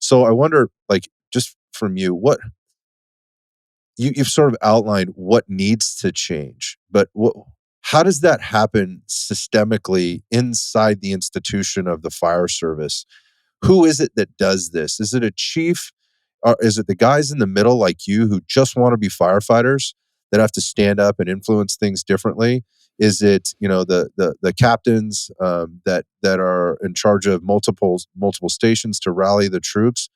So I wonder, like, just from you, you've sort of outlined what needs to change, but how does that happen systemically inside the institution of the fire service? Who is it that does this? Is it a chief? Or is it the guys in the middle like you who just want to be firefighters that have to stand up and influence things differently? Is it, the captains that are in charge of multiple stations to rally the troops?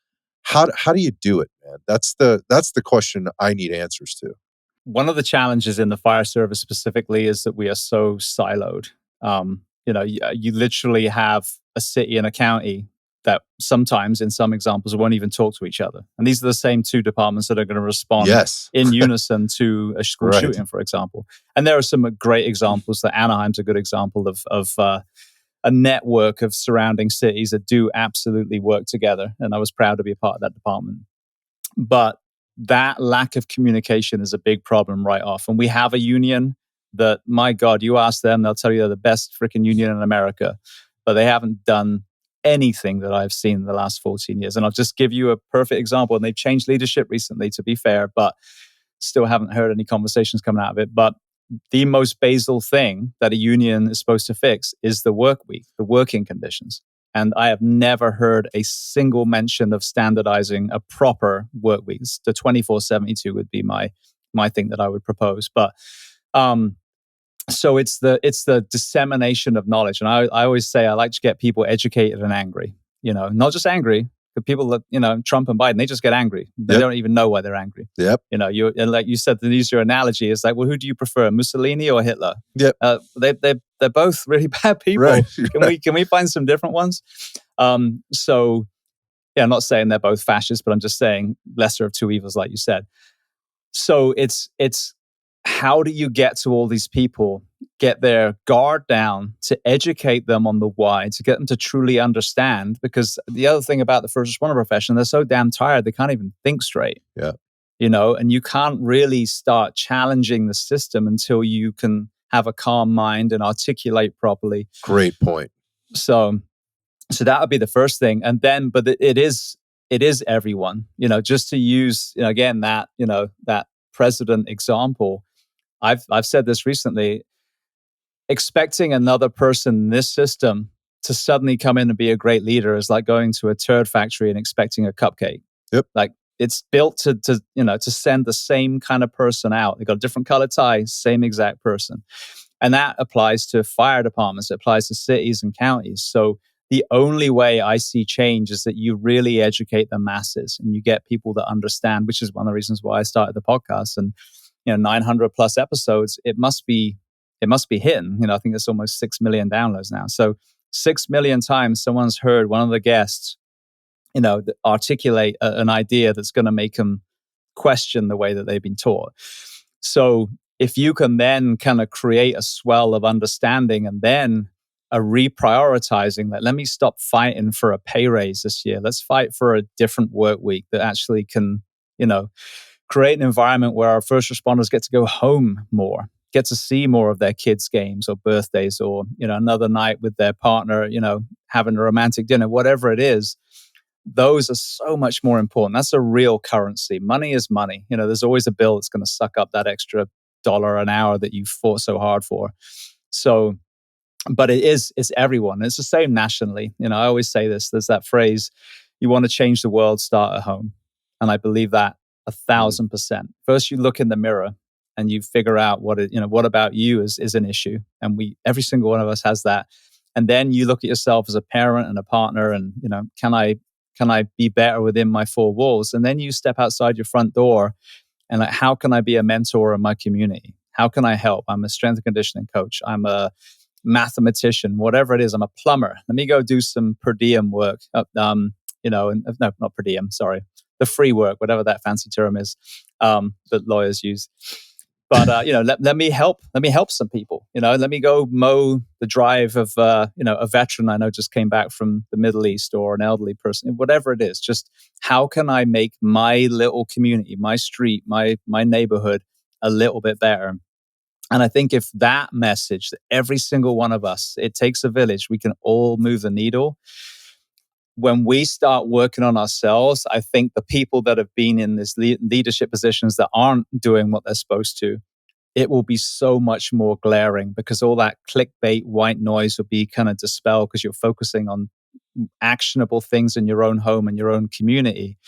How do you do it, man? That's the question I need answers to. One of the challenges in the fire service specifically is that we are so siloed. You literally have a city and a county that sometimes, in some examples, won't even talk to each other. And these are the same two departments that are going to respond Yes. in unison to a school Right. shooting, for example. And there are some great examples. That Anaheim's a good example of a network of surrounding cities that do absolutely work together. And I was proud to be a part of that department. But that lack of communication is a big problem right off. And we have a union that, my God, you ask them, they'll tell you they're the best freaking union in America, but they haven't done anything that I've seen in the last 14 years. And I'll just give you a perfect example. And they've changed leadership recently, to be fair, but still haven't heard any conversations coming out of it. But the most basal thing that a union is supposed to fix is the work week, the working conditions. And I have never heard a single mention of standardizing a proper work week. The 24/72 would be my thing that I would propose. But so it's the dissemination of knowledge. And I always say I like to get people educated and angry. Not just angry. The people that, Trump and Biden, they just get angry. They don't even know why they're angry. Yep. And like you said, to use your analogy, it's like, well, who do you prefer, Mussolini or Hitler? Yep. They're both really bad people. Right. Can we find some different ones? So yeah, I'm not saying they're both fascists, but I'm just saying lesser of two evils, like you said. So it's how do you get to all these people, get their guard down, to educate them on the why, to get them to truly understand? Because the other thing about the first responder profession, they're so damn tired, they can't even think straight. Yeah. And you can't really start challenging the system until you can have a calm mind and articulate properly. Great point. So that would be the first thing. And then, but it is everyone, just to use, again, that president example. I've said this recently, expecting another person in this system to suddenly come in and be a great leader is like going to a turd factory and expecting a cupcake. Yep. Like, it's built to send the same kind of person out. They got a different color tie, same exact person. And that applies to fire departments. It applies to cities and counties. So the only way I see change is that you really educate the masses and you get people that understand, which is one of the reasons why I started the podcast. And 900 plus episodes, it must be hitting. I think it's almost 6 million downloads now. So 6 million times someone's heard one of the guests, articulate an idea that's going to make them question the way that they've been taught. So if you can then kind of create a swell of understanding and then a reprioritizing, that let me stop fighting for a pay raise this year. Let's fight for a different work week that actually can, create an environment where our first responders get to go home more, get to see more of their kids' games or birthdays, or, another night with their partner, having a romantic dinner, whatever it is. Those are so much more important. That's a real currency. Money is money. There's always a bill that's going to suck up that extra $1 an hour that you fought so hard for. So, but it's everyone. It's the same nationally. I always say this, there's that phrase, you want to change the world, start at home. And I believe that 1,000%. First, you look in the mirror and you figure out what about you is an issue. And every single one of us has that. And then you look at yourself as a parent and a partner and, can I be better within my four walls? And then you step outside your front door and like, how can I be a mentor in my community? How can I help? I'm a strength and conditioning coach. I'm a mathematician, whatever it is. I'm a plumber. Let me go do some per diem work. No, not per diem, sorry. The free work, whatever that fancy term is that lawyers use. But let me help some people. Let me go mow the drive of a veteran I know just came back from the Middle East, or an elderly person, whatever it is. Just how can I make my little community, my street, my neighborhood a little bit better? And I think if that message, that every single one of us, it takes a village, we can all move the needle. when we start working on ourselves, I think the people that have been in this leadership positions that aren't doing what they're supposed to, it will be so much more glaring because all that clickbait white noise will be kind of dispelled because you're focusing on actionable things in your own home and your own community.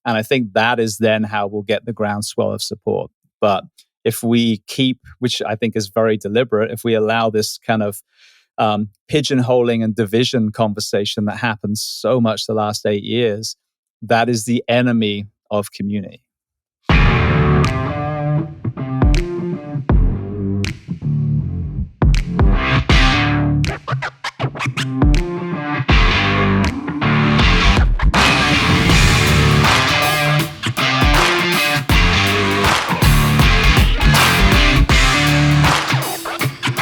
And I think that is then how we'll get the groundswell of support. But if we keep, which I think is very deliberate, if we allow this kind of pigeonholing and division conversation that happens so much the last 8 years, that is the enemy of community.